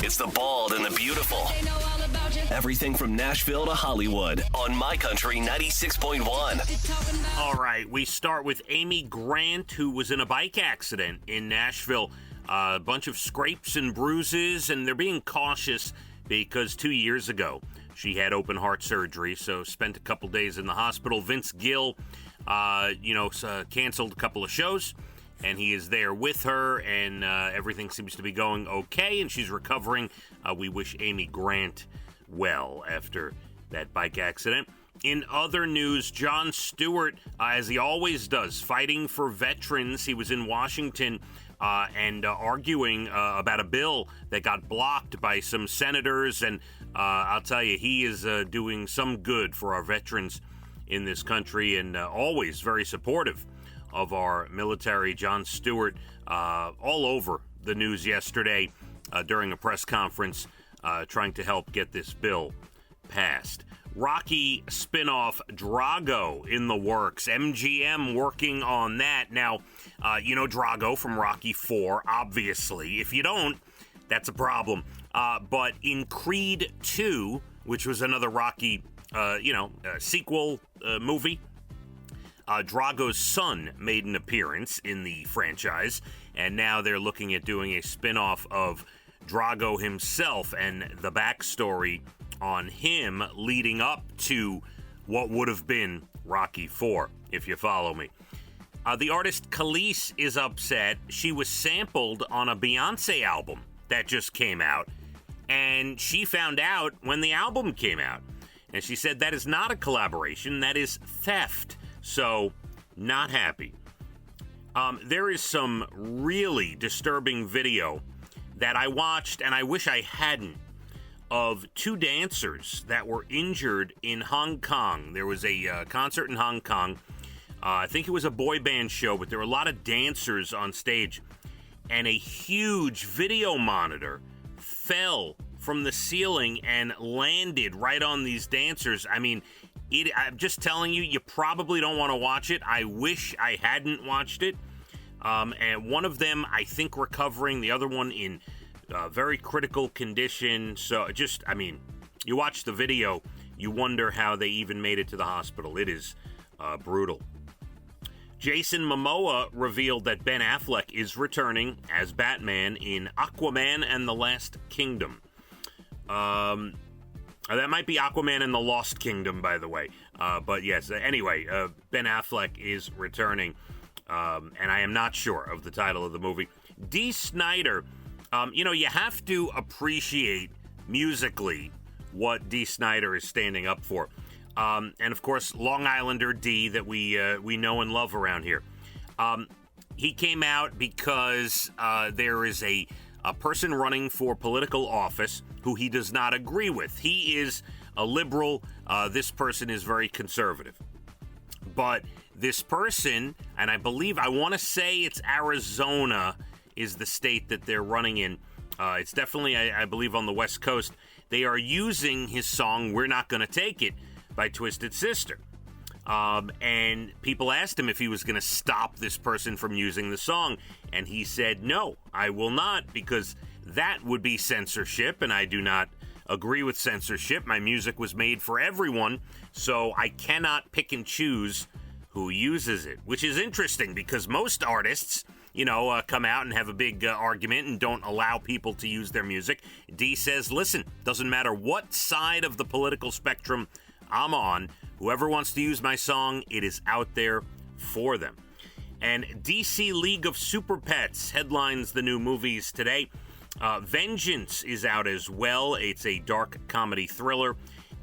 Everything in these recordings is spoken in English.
It's the bald and the beautiful. Everything from Nashville to Hollywood on My Country 96.1. All right, we start with Amy Grant, who was in a bike accident in Nashville. A bunch of scrapes and bruises, and they're being cautious because 2 years ago she had open heart surgery, so spent a couple days in the hospital. Vince Gill, canceled a couple of shows, and he is there with her, and everything seems to be going okay, and she's recovering. We wish Amy Grant well after that bike accident. In other news, Jon Stewart, as he always does, fighting for veterans. He was in Washington and arguing about a bill that got blocked by some senators, and I'll tell you, he is doing some good for our veterans in this country, and always very supportive of our military. Jon Stewart all over the news yesterday during a press conference trying to help get this bill passed. Rocky spinoff Drago in the works. MGM working on that. Now, you know Drago from Rocky 4, obviously. If you don't, that's a problem. But in Creed 2, which was another Rocky, sequel movie, Drago's son made an appearance in the franchise, and now they're looking at doing a spinoff of Drago himself and the backstory on him leading up to what would have been Rocky 4, if you follow me. The artist Khalees is upset. She was sampled on a Beyonce album that just came out, and she found out when the album came out. And she said that is not a collaboration, that is theft. So, not happy. There is some really disturbing video that I watched, and I wish I hadn't, of two dancers that were injured in Hong Kong. There was a concert in Hong Kong. I think it was a boy band show, but there were a lot of dancers on stage. And a huge video monitor fell from the ceiling and landed right on these dancers. I mean, I'm just telling you, you probably don't want to watch it. I wish I hadn't watched it. And one of them, I think, recovering. The other one in very critical condition. So you watch the video, you wonder how they even made it to the hospital. It is brutal. Jason Momoa revealed that Ben Affleck is returning as Batman in Aquaman and the Last Kingdom. That might be Aquaman and the Lost Kingdom, by the way. But yes, anyway, Ben Affleck is returning. And I am not sure of the title of the movie. Dee Snider, you have to appreciate musically what Dee Snider is standing up for. And of course, Long Islander D that we know and love around here. He came out because there is a person running for political office who he does not agree with. He is a liberal. This person is very conservative. But this person, and I want to say it's Arizona is the state that they're running in. It's definitely, I believe, on the West Coast. They are using his song, We're Not Gonna Take It, by Twisted Sister. And people asked him if he was going to stop this person from using the song. And he said, no, I will not, because that would be censorship, and I do not agree with censorship. My music was made for everyone, so I cannot pick and choose who uses it, which is interesting because most artists, come out and have a big argument and don't allow people to use their music. Dee says, listen, doesn't matter what side of the political spectrum I'm on, whoever wants to use my song, it is out there for them. And DC League of Super Pets headlines the new movies today. Vengeance is out as well. It's a dark comedy thriller.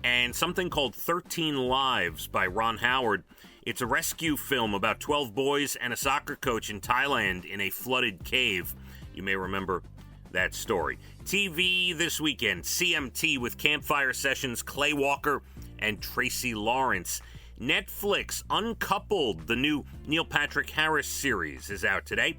And something called 13 Lives by Ron Howard. It's a rescue film about 12 boys and a soccer coach in Thailand in a flooded cave. You may remember that story. TV this weekend, CMT with Campfire Sessions, Clay Walker, and Tracy Lawrence. Netflix, Uncoupled, the new Neil Patrick Harris series, is out today.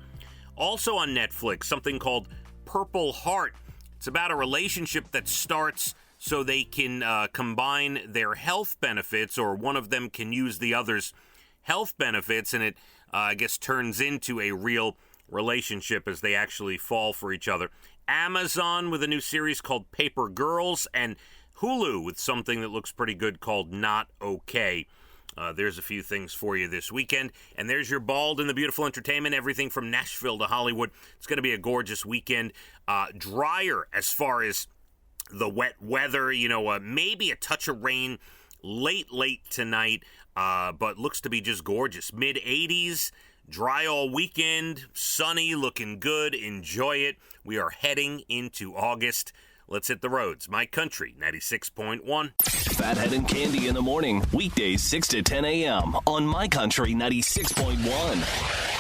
Also on Netflix, something called Purple Heart. It's about a relationship that starts so they can combine their health benefits, or one of them can use the other's health benefits, and it, turns into a real relationship as they actually fall for each other. Amazon with a new series called Paper Girls, and Hulu with something that looks pretty good called Not Okay. There's a few things for you this weekend. And there's your Bald and the Beautiful entertainment, everything from Nashville to Hollywood. It's going to be a gorgeous weekend. Drier as far as the wet weather, maybe a touch of rain late tonight, but looks to be just gorgeous. Mid-80s, dry all weekend, sunny, looking good. Enjoy it. We are heading into August. Let's hit the roads. My Country 96.1. Phathead and Cande in the morning, weekdays 6 to 10 a.m. on My Country 96.1.